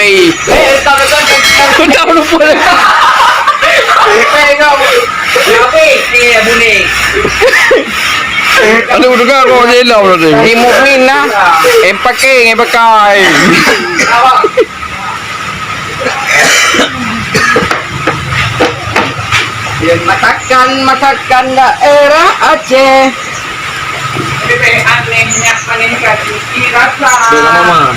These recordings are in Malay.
Eh, tahu lupa. Ano mo ka ko ilaw na din. Di mukmin na. Empaking, empakay. Matakkan daerah Aceh. Mama.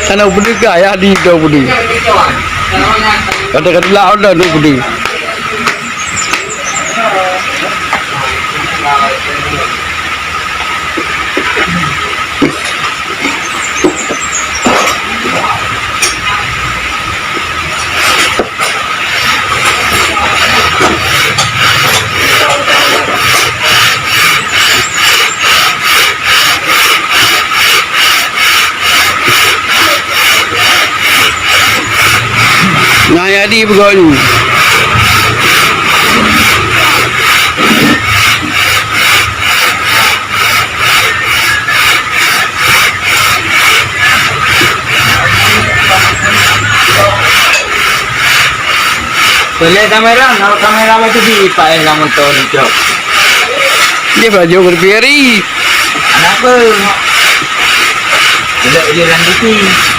Sana budi kaya di do budi. Kata-kata lawan dah do budi. Nah, jadi begini. Boleh kamera, kalau kamera itu dipakai sama motor itu. Dia baju berpiri. Kenapa? Tidak lanjutin.